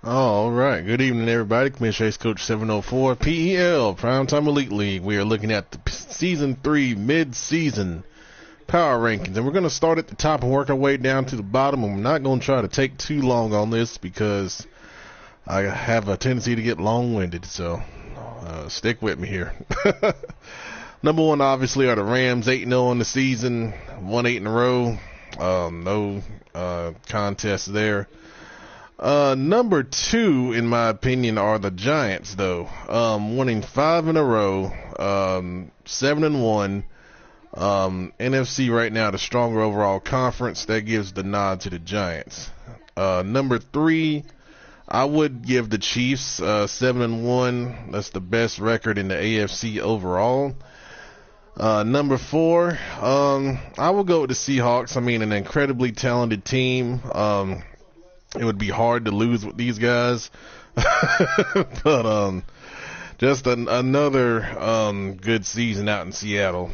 All right. Good evening, everybody. Commissioner Ace Coach 704 PEL Primetime Elite League. We are looking at the Season 3 Mid-Season Power Rankings. And we're going to start at the top and work our way down to the bottom. And we're not going to try to take too long on this because I have a tendency to get long-winded. So stick with me here. Number one, obviously, are the Rams. 8-0 in the season. Won 8 in a row. No contest there. Number two, in my opinion, are the Giants, though. Winning 5 in a row, 7-1. NFC right now, the stronger overall conference. That gives the nod to the Giants. Number three, I would give the Chiefs 7-1. That's the best record in the AFC overall. Number four, I will go with the Seahawks. I mean, an incredibly talented team. It would be hard to lose with these guys. But just another good season out in Seattle.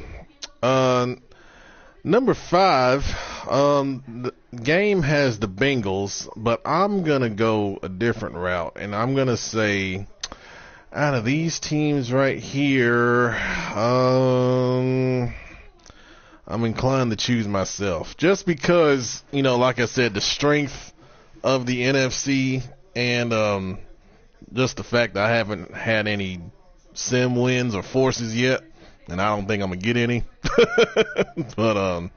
Number five, the game has the Bengals, but I'm going to go a different route. And I'm going to say, out of these teams right here, I'm inclined to choose myself. Just because, like I said, the strength of the NFC and just the fact that I haven't had any sim wins or forces yet, and I don't think I'm going to get any. But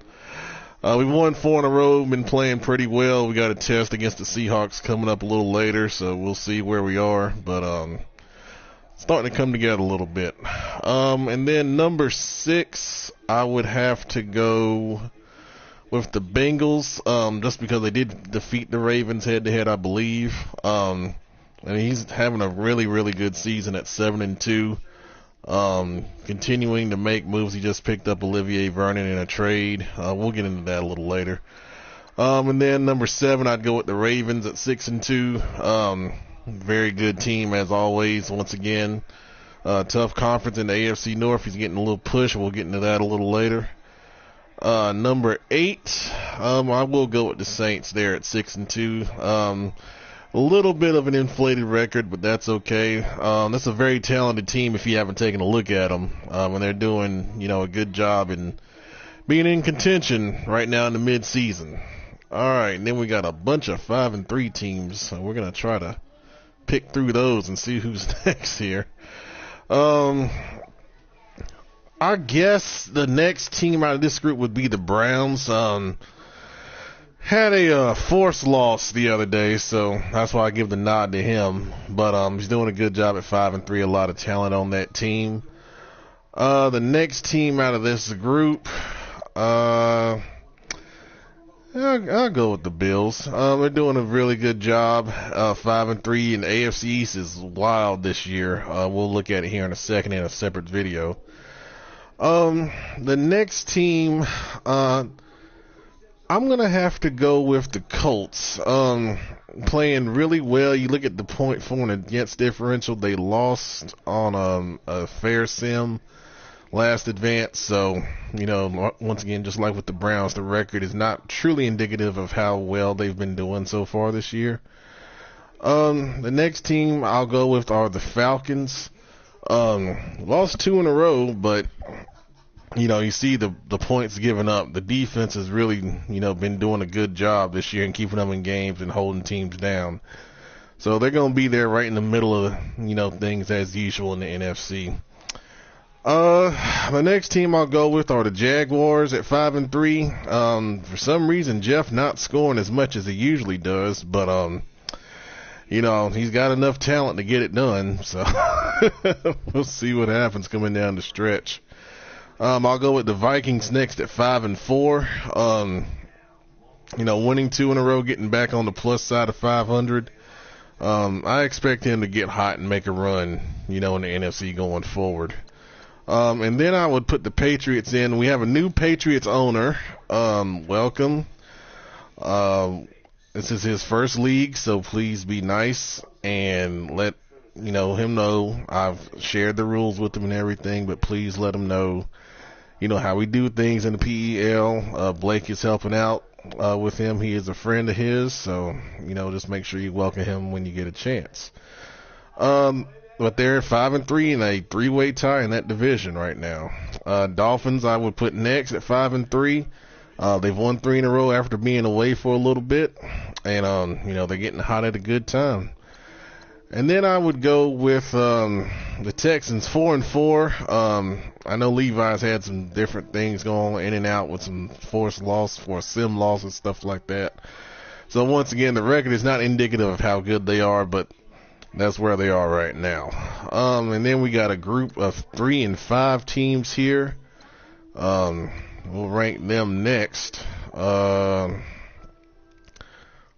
we won 4 in a row, been playing pretty well. We got a test against the Seahawks coming up a little later, so we'll see where we are. But starting to come together a little bit. And then number 6, I would have to go with the Bengals, just because they did defeat the Ravens head-to-head, I believe. And he's having a really, really good season at 7-2. Continuing to make moves. He just picked up Olivier Vernon in a trade. We'll get into that a little later. And then number 7, I'd go with the Ravens at 6-2. Very good team as always. Once again, tough conference in the AFC North. He's getting a little push. We'll get into that a little later. Number 8, I will go with the Saints there at 6-2. A little bit of an inflated record, but that's okay. That's a very talented team if you haven't taken a look at them. And they're doing, a good job in being in contention right now in the mid-season. All right, and then we got a bunch of 5-3 teams. So we're going to try to pick through those and see who's next here. I guess the next team out of this group would be the Browns. Had a forced loss the other day, so that's why I give the nod to him. But he's doing a good job at 5-3. A lot of talent on that team. The next team out of this group, I'll go with the Bills. They're doing a really good job. 5-3, and the AFC East is wild this year. We'll look at it here in a second in a separate video. The next team, I'm going to have to go with the Colts. Playing really well. You look at the point for and against differential. They lost on a fair sim last advance. So, once again, just like with the Browns, the record is not truly indicative of how well they've been doing so far this year. The next team I'll go with are the Falcons. Lost 2 in a row, but you see the points given up. The defense has really, been doing a good job this year and keeping them in games and holding teams down. So they're going to be there right in the middle of, things as usual in the NFC. The next team I'll go with are the Jaguars at 5-3. For some reason, Jeff not scoring as much as he usually does, but, he's got enough talent to get it done. So we'll see what happens coming down the stretch. I'll go with the Vikings next at 5-4. Winning 2 in a row, getting back on the plus side of 500. I expect him to get hot and make a run, in the NFC going forward. And then I would put the Patriots in. We have a new Patriots owner. Welcome. This is his first league, so please be nice and let him know. I've shared the rules with him and everything, but please let him know, how we do things in the PEL. Blake is helping out. with him. He is a friend of his, so just make sure you welcome him when you get a chance. But they're 5-3 in a three-way tie in that division right now. Dolphins I would put next at 5-3. They've won 3 in a row after being away for a little bit, and they're getting hot at a good time. And then I would go with the Texans 4-4. I know Levi's had some different things going on in and out with some forced loss, sim loss and stuff like that. So once again, the record is not indicative of how good they are, but that's where they are right now. And then we got a group of 3 and 5 teams here. We'll rank them next.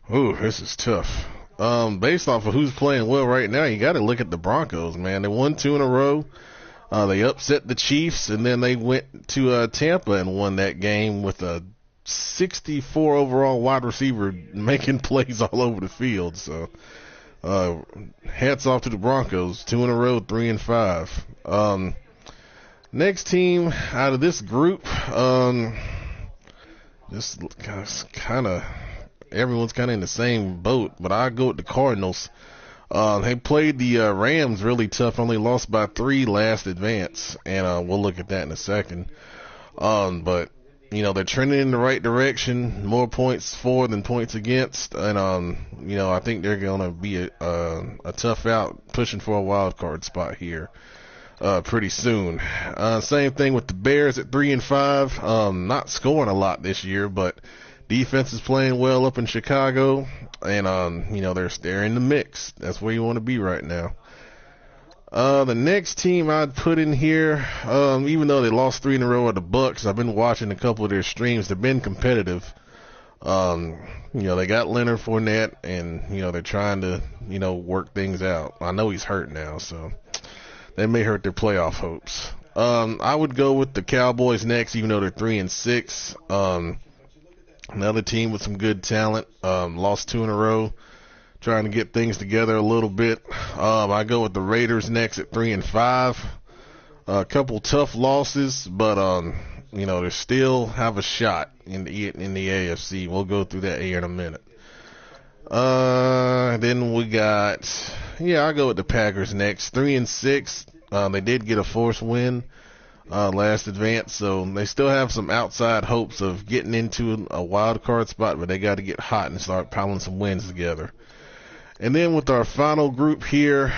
This is tough. Based off of who's playing well right now, you got to look at the Broncos, man. They won 2 in a row. They upset the Chiefs, and then they went to Tampa and won that game with a 64 overall wide receiver making plays all over the field. So, hats off to the Broncos. 2 in a row, 3 and 5. Next team out of this group, this kind of everyone's kind of in the same boat, but I go with the Cardinals. They played the Rams really tough, only lost by 3 last advance, and we'll look at that in a second. But they're trending in the right direction, more points for than points against, and I think they're gonna be a tough out, pushing for a wild card spot here pretty soon. Same thing with the Bears at 3 and 5, not scoring a lot this year, but defense is playing well up in Chicago, and they're in the mix. That's where you want to be right now. The next team I'd put in here, even though they lost 3 in a row, are the Bucks. I've been watching a couple of their streams. They've been competitive. They got Leonard Fournette, and they're trying to work things out. I know he's hurt now, so that may hurt their playoff hopes. I would go with the Cowboys next, even though they're 3 and 6. Another team with some good talent, lost 2 in a row, trying to get things together a little bit. I go with the Raiders next at 3 and 5. A couple tough losses, but they still have a shot in the AFC. We'll go through that here in a minute. Then we got, I go with the Packers next, 3 and 6. They did get a forced win last advance, so they still have some outside hopes of getting into a wild card spot, but they got to get hot and start piling some wins together. And then with our final group here,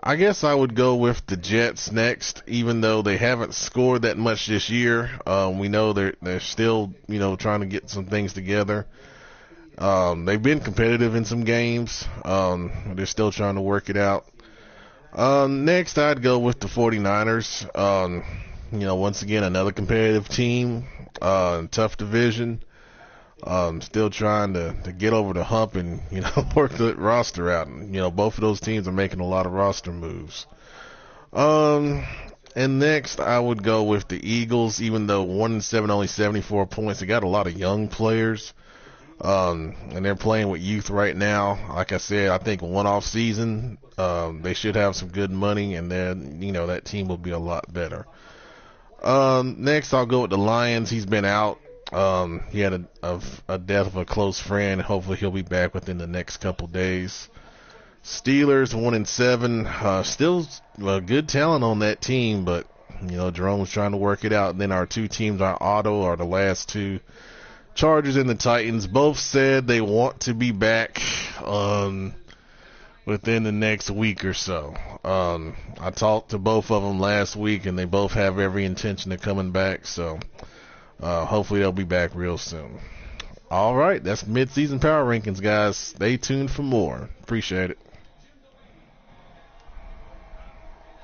I guess I would go with the Jets next, even though they haven't scored that much this year. We know they're still trying to get some things together. They've been competitive in some games. They're still trying to work it out. Next, I'd go with the 49ers. Once again, another competitive team, tough division. Still trying to get over the hump and, work the roster out. And, both of those teams are making a lot of roster moves. And next, I would go with the Eagles, even though 1-7, only 74 points. They got a lot of young players. And they're playing with youth right now. Like I said, I think one off season, they should have some good money, and then, that team will be a lot better. Next, I'll go with the Lions. He's been out. He had a death of a close friend. Hopefully he'll be back within the next couple days. Steelers 1-7. Still good talent on that team, but, Jerome's trying to work it out. And then our 2 teams, our auto, are the last 2. Chargers and the Titans both said they want to be back within the next week or so. I talked to both of them last week, and they both have every intention of coming back, so hopefully they'll be back real soon. All right, that's Midseason Power Rankings, guys. Stay tuned for more. Appreciate it.